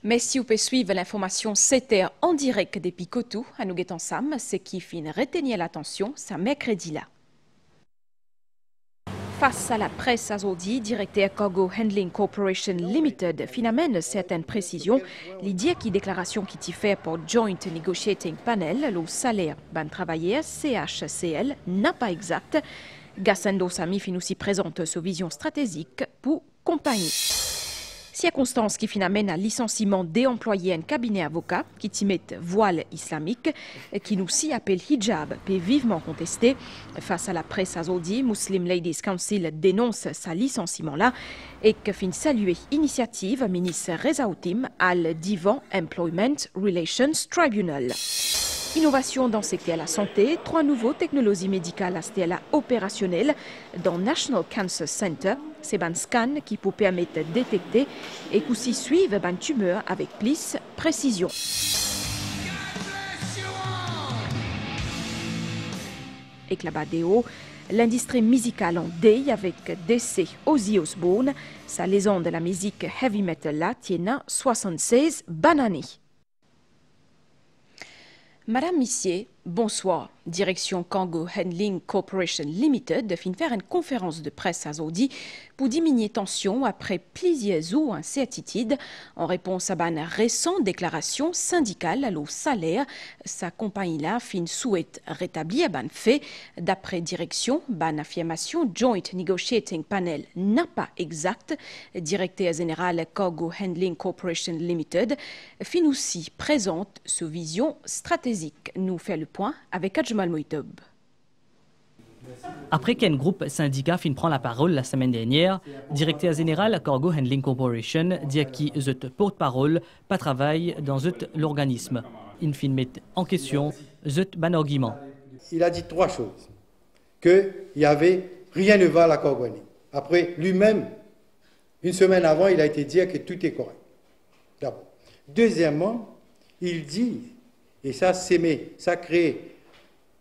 Mais si vous pouvez suivre l'information CETER en direct des Picotou, à nous ensemble, c'est qui fin retenir l'attention, ça mercredi là. Face à la presse aujourd'hui, directeur Cargo Handling Corporation Limited finalement certaines précisions. L'idée qui déclaration qui t'y fait pour Joint Negotiating Panel, le salaire ban travailleur CHCL n'a pas exact. Gassendo Sami fin aussi présente sa vision stratégique pour compagnie. Circonstance qui finalement à licenciement des employés en cabinet avocat qui t'y mettent voile islamique, qui nous s'y appelle hijab, peut vivement contesté. Face à la presse aujourd'hui, Muslim Ladies Council dénonce sa licenciement-là et que fin saluer initiative ministre Reza Outim al Divan Employment Relations Tribunal. Innovation dans le secteur de la santé, 3 nouveaux technologies médicales à opérationnelles dans National Cancer Center. C'est un scan qui peut permettre de détecter et aussi suivre une tumeur avec plus précision. Et là-bas, l'industrie musicale en deuil avec décès Ozzy Osbourne. Sa légende de la musique heavy metal là tient 76 années. Madame Missier, bonsoir. Direction Cargo Handling Corporation Limited fin faire une conférence de presse à aujourd'hui pour diminuer tension après plusieurs jours incertitudes en réponse à une récente déclaration syndicale à l'eau salaire. Sa compagnie-là fin souhaite rétablir un fait. D'après direction, une affirmation Joint Negotiating Panel n'a pas exact. Directeur général Cargo Handling Corporation Limited fin aussi présente sa vision stratégique. Nous fait le point avec Adjmal Moïtob. Après qu'un groupe syndicat fin prend la parole la semaine dernière, directeur général Cargo Handling Corporation dit qu'il est porte-parole, pas travail dans l'organisme. Il fin met en question ban argument. Il a dit 3 choses. Qu'il y avait rien ne va à la Cargo Handling. Après, lui-même, une semaine avant, il a été dit que tout est correct. D'abord. Deuxièmement, il dit, et ça crée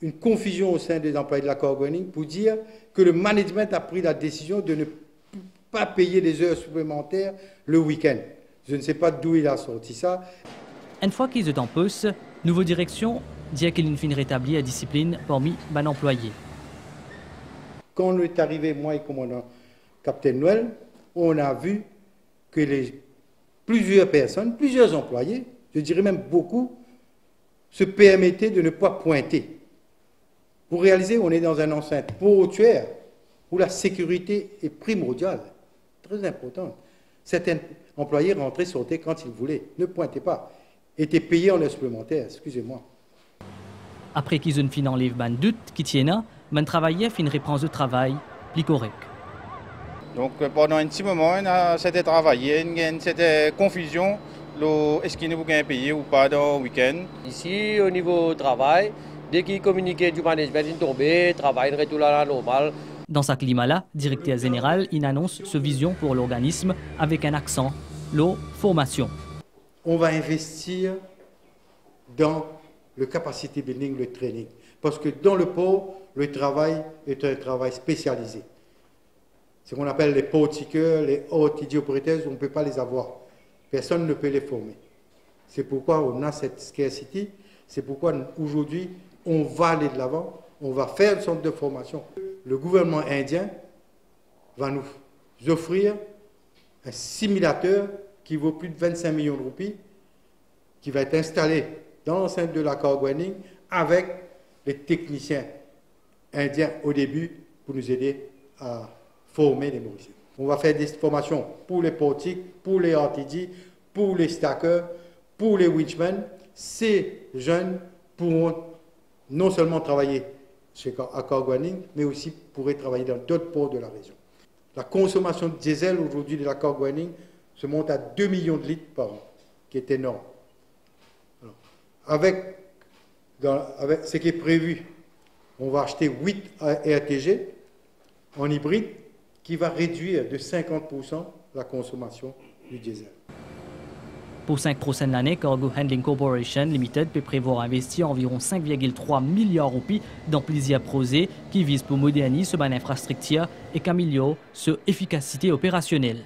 une confusion au sein des employés de la Cargo Handling pour dire que le management a pris la décision de ne pas payer les heures supplémentaires le week-end. Je ne sais pas d'où il a sorti ça. Une fois qu'ils sont en poste, nouvelle direction dit qu'il fin rétablir la discipline parmi les employés. Quand on est arrivé, moi et commandant Capitaine Noël, on a vu que plusieurs personnes, plusieurs employés, je dirais même beaucoup, se permettaient de ne pas pointer. Pour réaliser, on est dans un enceinte portuaire où la sécurité est primordiale, très importante. Certains employés rentraient, sortaient quand ils voulaient, ne pointaient pas, étaient payés en heures supplémentaires, excusez-moi. Après qu'ils ont fini enlevé ban doute qui tiennent, man travaillait fin reprendre le travail plus correct. Donc pendant un petit moment, c'était travaillé, c'était confusion. Est-ce qu'il nous gagne payé ou pas dans le week-end? Ici, au niveau travail, dès qu'il communiquait du management, il tombait, travail retourne à la normale. Dans ce climat-là, directeur général, il annonce sa vision pour l'organisme avec un accent, la formation. On va investir dans le capacity building, le training. Parce que dans le port, le travail est un travail spécialisé. Ce qu'on appelle les portiqueurs, les OTD operators, on ne peut pas les avoir. Personne ne peut les former. C'est pourquoi on a cette scarcity. C'est pourquoi aujourd'hui, on va aller de l'avant. On va faire une sorte de formation. Le gouvernement indien va nous offrir un simulateur qui vaut plus de 25 millions de roupies, qui va être installé dans l'enceinte de la Cargo Handling avec les techniciens indiens au début pour nous aider à former les Mauriciens. On va faire des formations pour les portiques, pour les RTD, pour les stackers, pour les winchmen. Ces jeunes pourront non seulement travailler à Cargo Handling, mais aussi pourraient travailler dans d'autres ports de la région. La consommation de diesel aujourd'hui de la Cargo Handling se monte à 2 millions de litres par an, qui est énorme. Alors, avec ce qui est prévu, on va acheter 8 RTG en hybride, qui va réduire de 50% la consommation du diesel. Pour 5 prochaines années, Cargo Handling Corporation Limited peut prévoir investir environ 5,3 milliards de roupies dans plusieurs projets qui visent pour moderniser son infrastructure et améliorer son efficacité opérationnelle.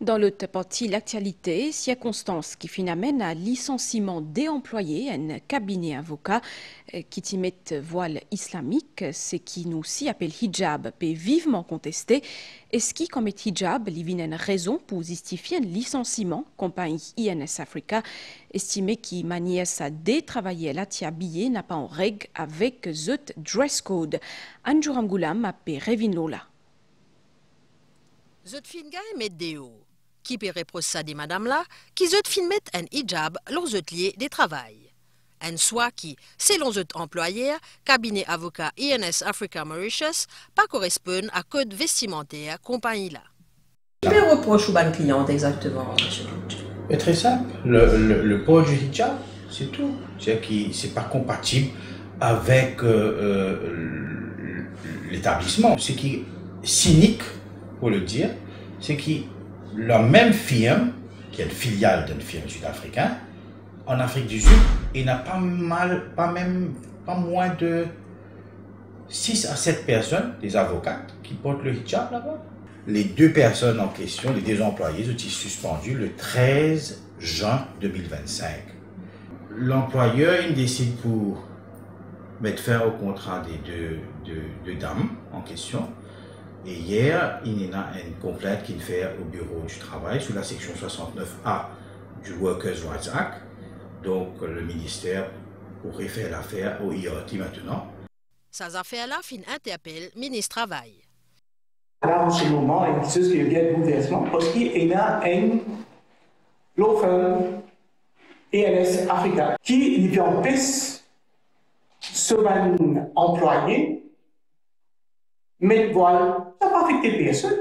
Dans l'autre partie, l'actualité, circonstances qui amènent à licenciement des employés, un cabinet avocat qui y met voile islamique, ce qui nous aussi appelle hijab, peut vivement contesté. Est-ce qui, comme hijab, il y a une raison pour justifier un licenciement, compagnie INS Africa, estimé qui maniait à détravailler la habillée n'a pas en règle avec the dress code. Anjuram Goulam a pu Revin Lola. Zot fin gagne met deo. Qui peut reprocher madame là, qui zot fin met un hijab lors zot lié des travail. Un soit qui, selon zot employeur, cabinet avocat INS Africa Mauritius, pas correspond à code vestimentaire compagnie là. Quel reproche au ban client exactement, monsieur? Très simple. Le port du hijab, c'est tout. C'est-à-dire que c'est pas compatible avec l'établissement. Ce qui est cynique, pour le dire, c'est que la même firme, qui est une filiale d'une firme sud-africaine, en Afrique du Sud, il n'a pas moins de 6 à 7 personnes, des avocates, qui portent le hijab là-bas. Les deux personnes en question, les deux employés, ont été suspendus le 13 juin 2025. L'employeur, il décide pour mettre fin au contrat des deux dames en question. Et hier, il y a une complainte qu'il fait au bureau du travail sous la section 69A du Workers' Rights Act. Donc, le ministère pourrait faire l'affaire au IRT maintenant. Ces affaires-là fin interpellent le ministre du Travail. Là, en ce moment, il y a quelque chose qui vient de bouleversement parce qu'il y a un law firm INS Africa qui lui empêche ce employé mettre voile. Ça n'a pas affecté personne.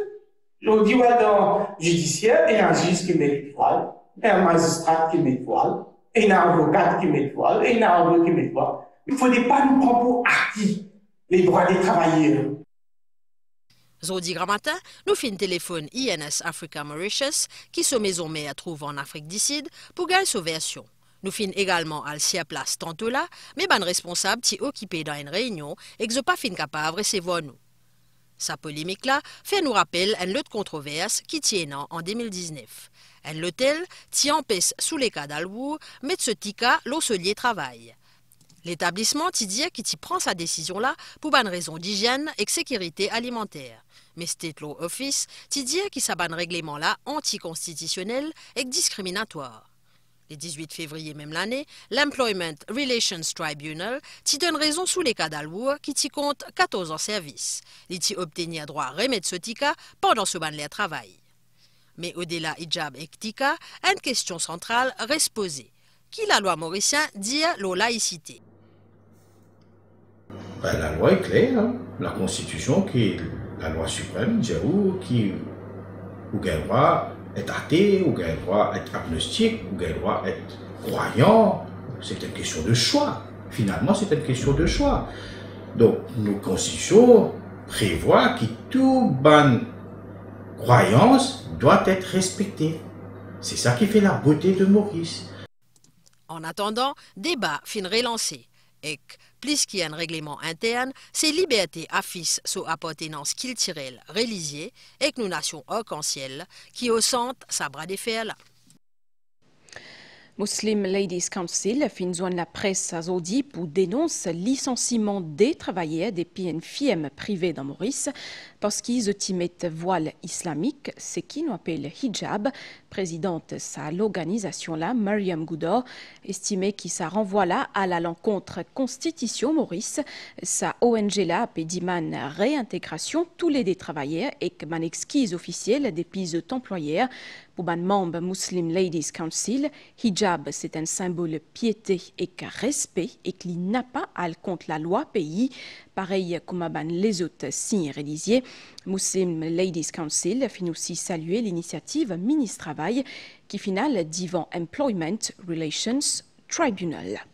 On dit, ouais, dans le judiciaire, il y a un juge qui met voile, il y a un magistrat qui met voile, il y a un avocat qui met voile, il y a un avocat qui met voile. Il ne faudrait pas nous prendre pour acquis les droits des travailleurs. Zodi Gramatin, nous fin téléphone INS Africa Mauritius, qui se maison mère trouve en Afrique du Sud, pour gagner sa version. Nous fin également à la place tantôt là, mais ban responsable qui occupé dans une réunion et que pas fin capable de recevoir nous. Sa polémique là fait nous rappel une autre controverse qui tient en 2019. Un hôtel qui empêche sous les cas d'Alwour mettre ce tika l'osselier travail. L'établissement qui dit qu'il prend sa décision là pour une raison d'hygiène et de sécurité alimentaire. Mais State Law Office qui dit qu'il s'abat un règlement là anticonstitutionnel et discriminatoire. Le 18 février même l'année, l'Employment Relations Tribunal t'y donne raison sous les cas d'Alwour qui t'y compte 14 ans service. Il t'y obtenir droit à remettre ce tika pendant ce ban de travail. Mais au-delà hijab et tika, une question centrale reste posée. Qui la loi mauricienne dit la laïcité? La loi est claire, hein? La Constitution qui est la loi suprême, dit qui ou quel droit être athée, ou quel droit être agnostique, ou quel droit être croyant. C'est une question de choix. Finalement, c'est une question de choix. Donc, nos constitutions prévoient que toute bonne croyance doit être respectée. C'est ça qui fait la beauté de Maurice. En attendant, débat fin relancé. Et plus qu'il y a un règlement interne, c'est liberté affiche sous appartenance culturelle, religieuse et que nous nations arc-en-ciel qui au centre sa bras de fer là. Muslim Ladies Council fin joindre la presse à Zodi pour dénoncer le licenciement des travailleurs des PNFM privés dans Maurice parce qu'ils mettent voile islamique, ce qui nous appelle hijab. Présidente de l'organisation là, Mariam Goudor, estimait que ça renvoie là à la l'encontre Constitution Maurice. Sa ONG là pédit man réintégration tous les travailleurs et que man exquise officielle des pises employeurs. Pour un membre Muslim Ladies Council, hijab c'est un symbole de piété et de respect et qu'il n'a pas à contre la loi pays, pareil comme les autres signes religieux. Muslim Ladies Council finit aussi saluer l'initiative Ministre Travail qui finale devant Employment Relations Tribunal.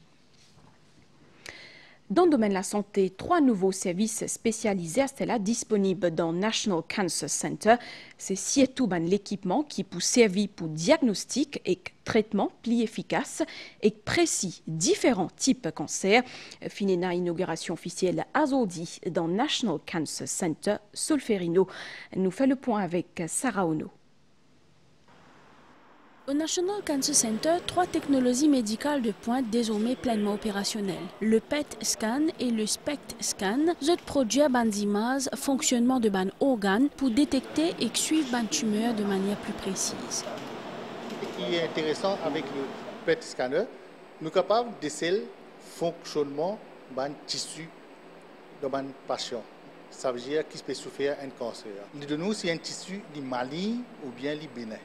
Dans le domaine de la santé, 3 nouveaux services spécialisés sont là disponibles dans National Cancer Center. C'est surtout l'équipement qui peut servir pour diagnostic et traitement plus efficace et précis différents types de cancers. Fini na inauguration officielle à Zodi dans National Cancer Center Solferino. Nous fait le point avec Sarah Ono. Au National Cancer Center, 3 technologies médicales de pointe désormais pleinement opérationnelles. Le PET scan et le SPECT scan produisent des images fonctionnement de ban organes pour détecter et suivre ban tumeur de manière plus précise. Ce qui est intéressant avec le PET scanner, nous sommes capables de déceler le fonctionnement ban tissu de ban patient. Ça veut dire qu'il peut souffrir un cancer. De nous, c'est un tissu maligne ou bien bénin.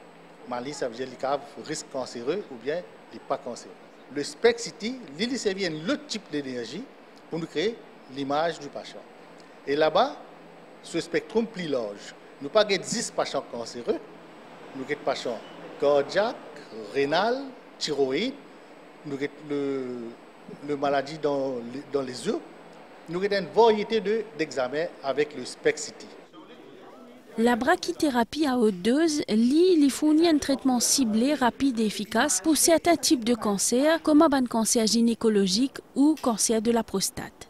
Maligne, ça veut dire qu'il y a un risque cancéreux ou bien pas cancéreux. Le SPECT-CT, il servait un autre type d'énergie pour nous créer l'image du patient. Et là-bas, ce spectrum plus large. Nous n'avons pas 10 patients cancéreux, nous avons des patients cardiaques, rénales, thyroïdes, nous avons le maladie dans les yeux. Nous avons une variété d'examens avec le SPECT-CT. La brachythérapie à haute dose fournit un traitement ciblé, rapide et efficace pour certains types de cancers, comme un cancer gynécologique ou cancer de la prostate.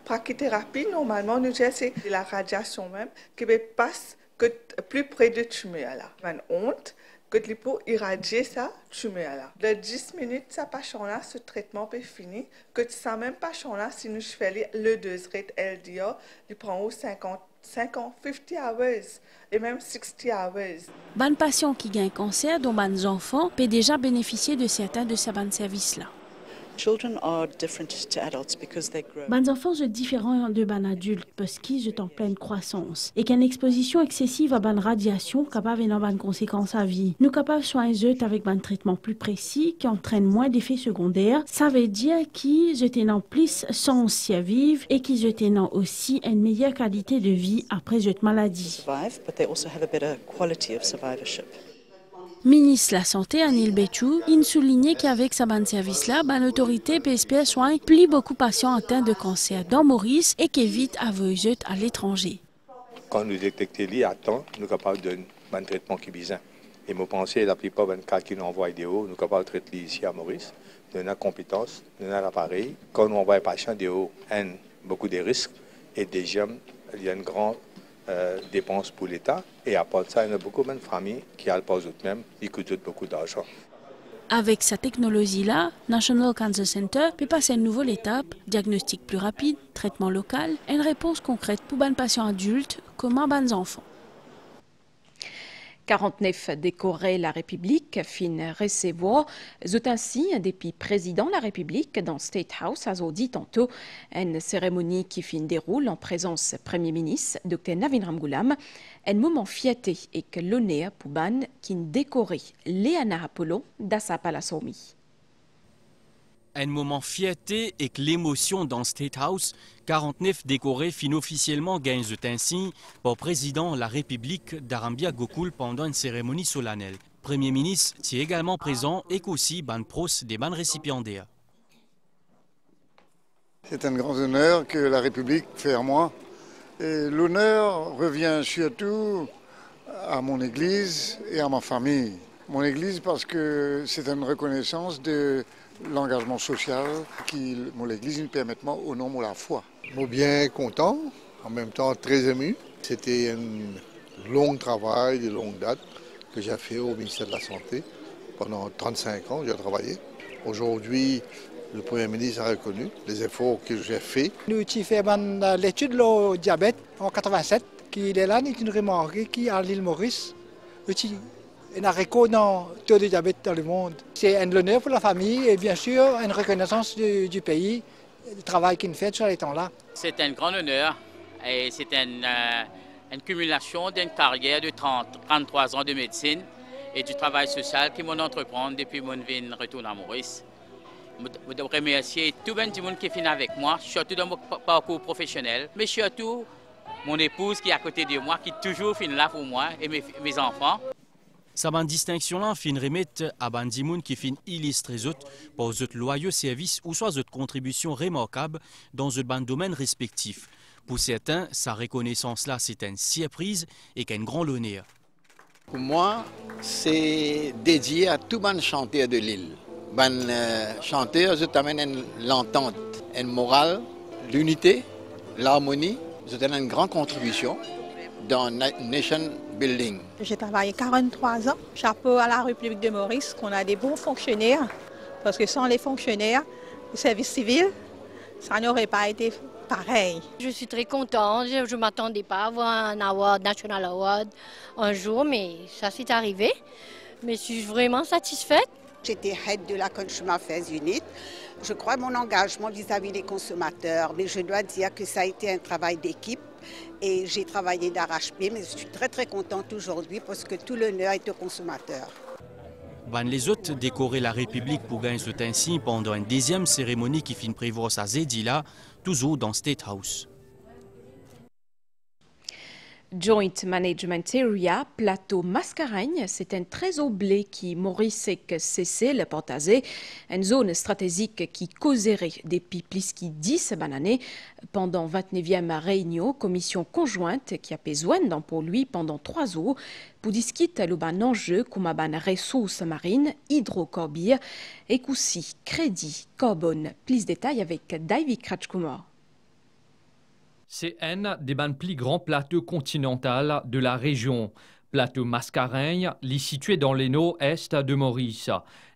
Brachythérapie, normalement, nous c'est la radiation même qui passe plus près de tumeur. Une honte que tu peux irradier ça tumeur. De 10 minutes, ça patient-là, ce traitement peut finir. Que ça même patient-là, si nous faisons le dose rate LDA, il prend 50 hours et même 60 hours. Ban patient qui gagne cancer, dont ban enfants, peut déjà bénéficier de certains de ces services-là. Ban enfants sont différents de ban adultes parce qu'ils sont en pleine croissance et qu'une exposition excessive à ban radiation capable d'avoir ban conséquences à vie. Nous capables soigner avec un traitement plus précis qui entraîne moins d'effets secondaires. Ça veut dire qu'ils ont plus sans survivre et qu'ils ont aussi une meilleure qualité de vie après cette maladie. Ministre de la Santé, Anil Bechou, il soulignait qu'avec sa ban service-là, l'autorité PSPS soigne plus beaucoup de patients atteints de cancer dans Maurice et qu'évite à voyager à l'étranger. Quand nous détectons à temps, nous sommes capables de un traitement qui est bien. Et je pense que la plupart des cas qui nous envoient vidéo, nous sommes capables de traiter ici à Maurice. Nous avons la compétence, nous avons l'appareil. Quand nous envoyons les patients vidéo, il y a beaucoup de risques. Et déjà, il y a une grande dépenses pour l'État. Et à part de ça, il y a beaucoup de familles qui ont pas eux-mêmes, ils coûtent beaucoup d'argent. Avec sa technologie-là, National Cancer Center peut passer à une nouvelle étape, diagnostic plus rapide, traitement local, et une réponse concrète pour les patients adultes comme les enfants. 49 décorés la République fin recevoir zut ainsi depuis président de la République dans State House a dit tantôt une cérémonie qui fin déroule en présence Premier ministre Dr Navin Ramgoolam, un moment fierté et que l'honneur pour ban qui décoré Léana Apollo d'Assa Palasomi. Un moment fierté et que l'émotion dans State House, 49 décorés fin officiellement gagnent cet insigne par président de la République d'Arambia Gokul pendant une cérémonie solennelle. Premier ministre est également présent et aussi ban pros des ban récipiendaires. C'est un grand honneur que la République fait à moi. L'honneur revient surtout à mon église et à ma famille. Mon église parce que c'est une reconnaissance de l'engagement social qui mon église nous permet au nom de la foi. Je suis bien content, en même temps très ému. C'était un long travail, de longue date que j'ai fait au ministère de la Santé. Pendant 35 ans, j'ai travaillé. Aujourd'hui, le Premier ministre a reconnu les efforts que j'ai faits. Nous avons fait l'étude du diabète en 87, qui est là, nous remarqué qu'à l'île Maurice, il y a un record dans le taux de diabète dans le monde. C'est un honneur pour la famille et bien sûr une reconnaissance du pays, du travail qu'il fait sur les temps-là. C'est un grand honneur et c'est une cumulation d'une carrière de 33 ans de médecine et du travail social que mon entreprend depuis mon retour à Maurice. Je voudrais remercier tout le monde qui est venu avec moi, surtout dans mon parcours professionnel, mais surtout mon épouse qui est à côté de moi, qui est toujours là pour moi et mes enfants. Sa bonne distinction-là fin remettre à Bandimoun qui fin illustrer pour zot loyaux services ou soit zot contribution remarquable dans zot ban domaine respectif. Pour certains, sa reconnaissance-là c'est une surprise et qu'un grand honneur. Pour moi, c'est dédié à tout ban chanteur de l'île. Ban chanteur, je t'amène l'entente, une morale, l'unité, l'harmonie. C'est une grande contribution dans Nation Building. J'ai travaillé 43 ans, chapeau à la République de Maurice, qu'on a des bons fonctionnaires, parce que sans les fonctionnaires, le service civil, ça n'aurait pas été pareil. Je suis très contente, je ne m'attendais pas à avoir un award, National Award un jour, mais ça s'est arrivé. Mais je suis vraiment satisfaite. J'étais head de la Consumer Affairs Unit. Je crois à mon engagement vis-à-vis des consommateurs, mais je dois dire que ça a été un travail d'équipe et j'ai travaillé d'arrache-pied, mais je suis très contente aujourd'hui parce que tout l'honneur est aux consommateurs. Les autres décoré la République pour gagner ce temps-ci pendant une deuxième cérémonie qui finit prévoir sa Zedila, toujours dans State House. Joint Management Area, plateau Mascareigne, c'est un trésor blé qui Maurice et Cécile partagé, une zone stratégique qui causerait depuis plus de 10 années. Pendant 29e réunion, commission conjointe qui a besoin d'un pour lui pendant 3 jours pour discuter le ban enjeu comme ban ressources marines, hydrocarbures et aussi crédit carbone. Plus de détails avec David Kratchkumar. C'est un des plus grands plateaux continentaux de la région. Plateau Mascareigne, situé dans le nord-est de Maurice.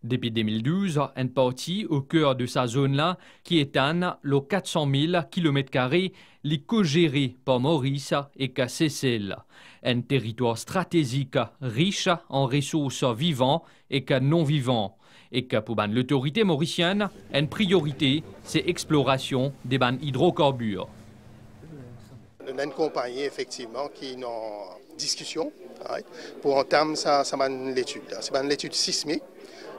Depuis 2012, une partie au cœur de sa zone-là, qui éteint les 400 000 km², les co-gérés par Maurice et Cécile. Un territoire stratégique riche en ressources vivantes et non vivantes. Et que pour l'autorité mauricienne, une priorité, c'est l'exploration des bancs hydrocarbures. On a une compagnie effectivement qui est en discussion pour entamer l'étude. C'est une étude sismique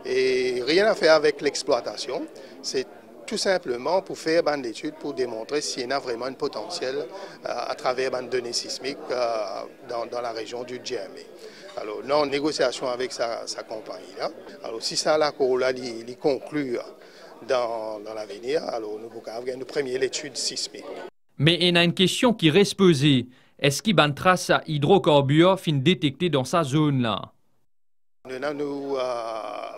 et rien à faire avec l'exploitation. C'est tout simplement pour faire une étude pour démontrer s'il y a vraiment un potentiel à travers une donnée sismique dans la région du GMA. Alors, nous sommes en négociation avec sa compagnie. Alors, si ça là conclut dans l'avenir, alors nous pouvons avoir une première étude sismique. Mais il y a une question qui reste posée. Est-ce qu'il y a une trace hydrocarbures fin détectée dans sa zone-là? Nous avons nos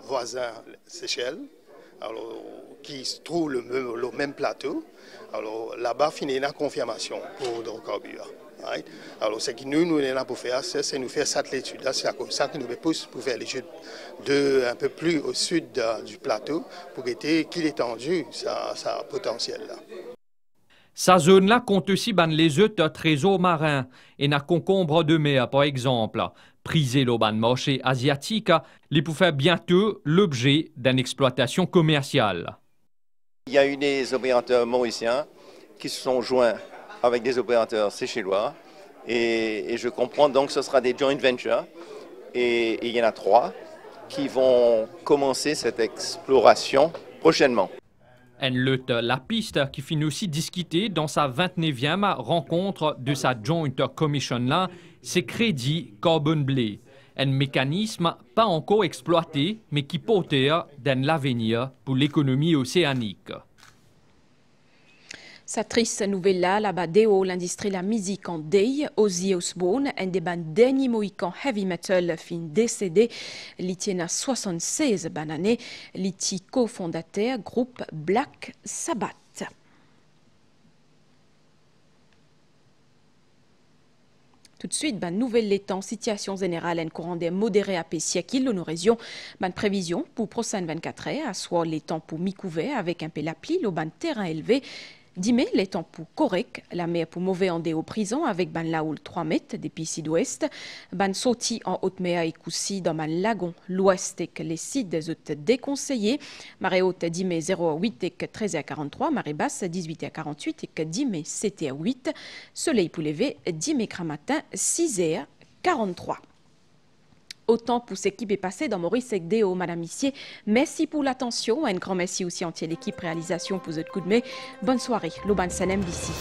voisins Seychelles, qui se trouvent le même plateau. Alors là-bas, il y a une confirmation pour l'hydrocarbure. Alors ce que nous sommes là pour faire, c'est nous faire cette étude. C'est comme ça que nous poussons pour faire l'étude un peu plus au sud du plateau pour guetter qu'il étendu sa potentiel là. Sa zone-là compte aussi les autres trésors marins et n'a concombre de mer, par exemple. Prisé le marché asiatique, il peut faire bientôt l'objet d'une exploitation commerciale. Il y a eu des opérateurs mauriciens qui se sont joints avec des opérateurs séchellois et je comprends donc que ce sera des joint ventures et il y en a 3 qui vont commencer cette exploration prochainement. Elle lutte la piste qui finit aussi discutée dans sa 29e rencontre de sa Joint Commission-là, c'est crédit carbone blé. Un mécanisme pas encore exploité, mais qui porteur d'un l'avenir pour l'économie océanique. Sa triste nouvelle-là, là-bas, l'industrie de la musique en Day, Ozzy Osbourne, un des derniers mohicans heavy metal fin décédé, il tient à 76 années, il est cofondateur groupe Black Sabbath. Tout de suite, nouvelle temps, situation générale, un courant d'air modéré à Pessiakil, nous régions, prévision pour prochaine 24 heures, à soit les temps pour mi-couvert avec un peu la pluie, le terrain élevé. Dime, les temps pour correct, la mer pour mauvais en dé aux prisons avec ban laoul 3 mètres depuis sud-ouest, ban sorti en haute mer et coussi dans ban lagon l'ouest et que les sites sont déconseillés, marée haute dime 0,8 et que 13h43, marée basse 18h48 et que dime 7h08, soleil pour lever dime matin 6h43. Autant pour ce qui est passé dans Maurice et Déo, Madame Missier. Merci pour l'attention. Un grand merci aussi entier l'équipe réalisation pour votre coup de main. Bonne soirée. Loban Sanem d'ici.